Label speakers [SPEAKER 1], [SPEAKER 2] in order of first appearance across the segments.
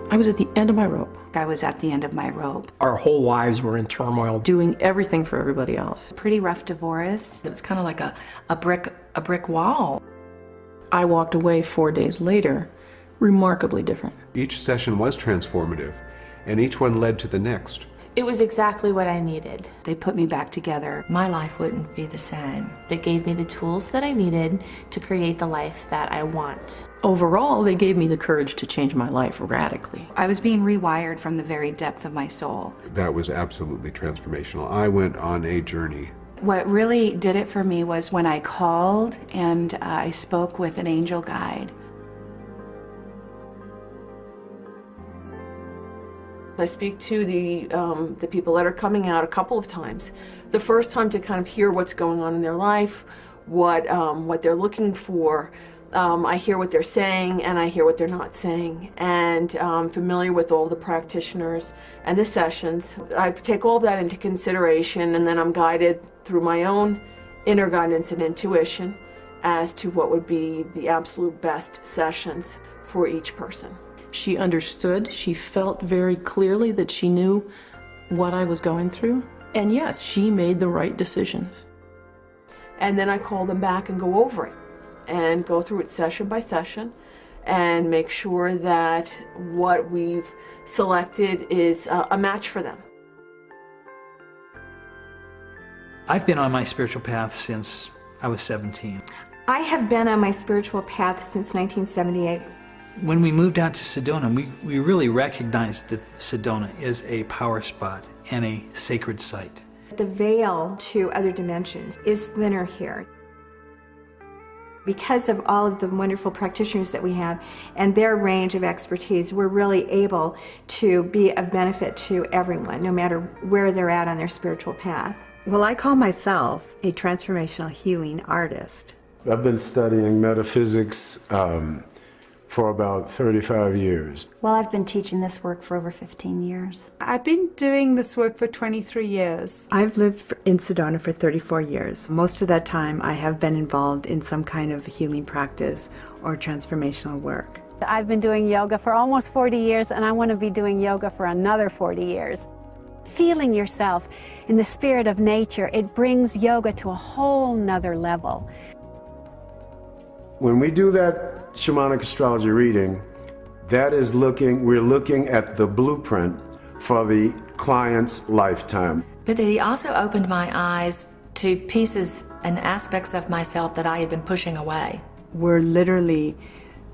[SPEAKER 1] I was at the end of my rope.
[SPEAKER 2] I was at the end of my rope.
[SPEAKER 3] Our whole lives were in turmoil.
[SPEAKER 1] Doing everything for everybody else.
[SPEAKER 2] Pretty rough divorce.
[SPEAKER 4] It was kind of like a brick wall.
[SPEAKER 1] I walked away 4 days later, remarkably different.
[SPEAKER 5] Each session was transformative, and each one led to the next.
[SPEAKER 6] It was exactly what I needed.
[SPEAKER 2] They put me back together.
[SPEAKER 4] My life wouldn't be the same.
[SPEAKER 6] It gave me the tools that I needed to create the life that I want.
[SPEAKER 1] Overall, they gave me the courage to change my life radically.
[SPEAKER 2] I was being rewired from the very depth of my soul.
[SPEAKER 5] That was absolutely transformational. I went on a journey.
[SPEAKER 2] What really did it for me was when I called and I spoke with an angel guide.
[SPEAKER 7] I speak to the people that are coming out a couple of times. The first time to kind of hear what's going on in their life, what they're looking for. I hear what they're saying and I hear what they're not saying. And I'm familiar with all the practitioners and the sessions. I take all of that into consideration, and then I'm guided through my own inner guidance and intuition as to what would be the absolute best sessions for each person.
[SPEAKER 1] She understood, she felt very clearly that she knew what I was going through. And yes, she made the right decisions.
[SPEAKER 7] And then I call them back and go over it and go through it session by session and make sure that what we've selected is a match for them.
[SPEAKER 3] I've been on my spiritual path since I was 17.
[SPEAKER 8] I have been on my spiritual path since 1978.
[SPEAKER 3] When we moved out to Sedona, we really recognized that Sedona is a power spot and a sacred site.
[SPEAKER 8] The veil to other dimensions is thinner here. Because of all of the wonderful practitioners that we have and their range of expertise, we're really able to be of benefit to everyone, no matter where they're at on their spiritual path.
[SPEAKER 9] Well, I call myself a transformational healing artist.
[SPEAKER 10] I've been studying metaphysics for about 35 years.
[SPEAKER 11] Well, I've been teaching this work for over 15 years.
[SPEAKER 12] I've been doing this work for 23 years.
[SPEAKER 9] I've lived in Sedona for 34 years. Most of that time I have been involved in some kind of healing practice or transformational work.
[SPEAKER 13] I've been doing yoga for almost 40 years, and I want to be doing yoga for another 40 years. Feeling yourself in the spirit of nature, it brings yoga to a whole nother level.
[SPEAKER 10] When we do that shamanic astrology reading, that is we're looking at the blueprint for the client's lifetime.
[SPEAKER 4] But that he also opened my eyes to pieces and aspects of myself that I had been pushing away.
[SPEAKER 9] We're literally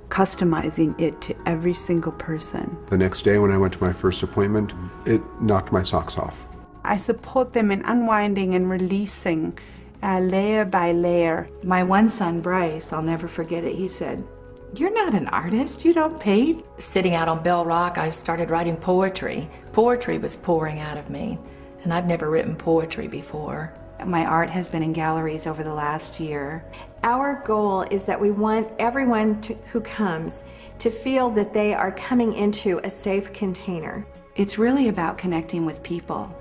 [SPEAKER 9] customizing it to every single person.
[SPEAKER 5] The next day when I went to my first appointment, it knocked my socks off.
[SPEAKER 12] I support them in unwinding and releasing layer by layer.
[SPEAKER 2] My one son, Bryce, I'll never forget it, he said, "You're not an artist, you don't paint."
[SPEAKER 4] Sitting out on Bell Rock, I started writing poetry. Poetry was pouring out of me, and I'd never written poetry before.
[SPEAKER 2] My art has been in galleries over the last year.
[SPEAKER 8] Our goal is that we want everyone who comes to feel that they are coming into a safe container.
[SPEAKER 2] It's really about connecting with people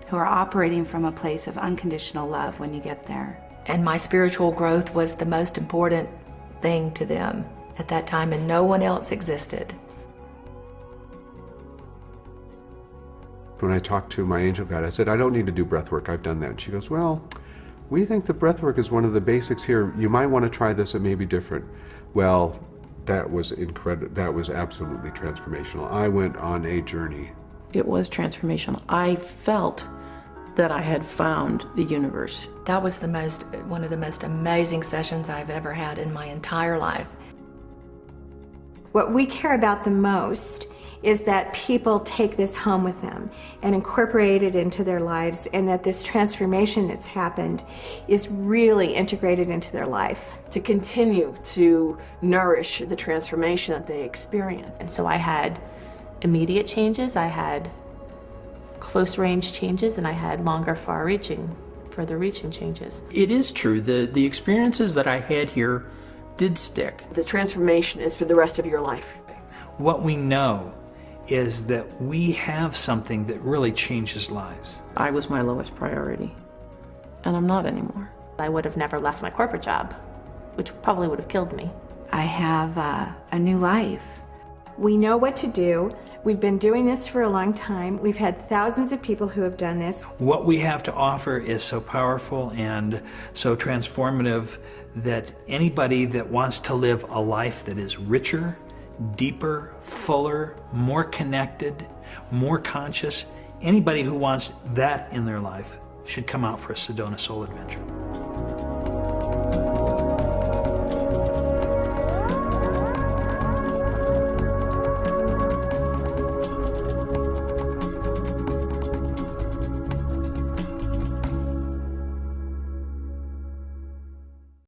[SPEAKER 2] who are operating from a place of unconditional love when you get there.
[SPEAKER 4] And my spiritual growth was the most important thing to them at that time, and no one else existed.
[SPEAKER 5] When I talked to my angel guide, I said, I don't need to do breath work, I've done that. And she goes, well, we think that breath work is one of the basics here. You might want to try this, it may be different. Well, that was incredible. That was absolutely transformational. I went on a journey.
[SPEAKER 1] It was transformational. I felt that I had found the universe.
[SPEAKER 4] That was one of the most amazing sessions I've ever had in my entire life.
[SPEAKER 8] What we care about the most is that people take this home with them and incorporate it into their lives, and that this transformation that's happened is really integrated into their life.
[SPEAKER 7] To continue to nourish the transformation that they experience.
[SPEAKER 6] And so I had immediate changes, I had close range changes, and I had longer, further reaching changes.
[SPEAKER 3] It is true, the experiences that I had here did stick.
[SPEAKER 7] The transformation is for the rest of your life.
[SPEAKER 3] What we know is that we have something that really changes lives.
[SPEAKER 1] I was my lowest priority, and I'm not anymore.
[SPEAKER 6] I would have never left my corporate job, which probably would have killed me.
[SPEAKER 2] I have a new life.
[SPEAKER 8] We know what to do. We've been doing this for a long time. We've had thousands of people who have done this.
[SPEAKER 3] What we have to offer is so powerful and so transformative that anybody that wants to live a life that is richer, deeper, fuller, more connected, more conscious, anybody who wants that in their life should come out for a Sedona Soul Adventure.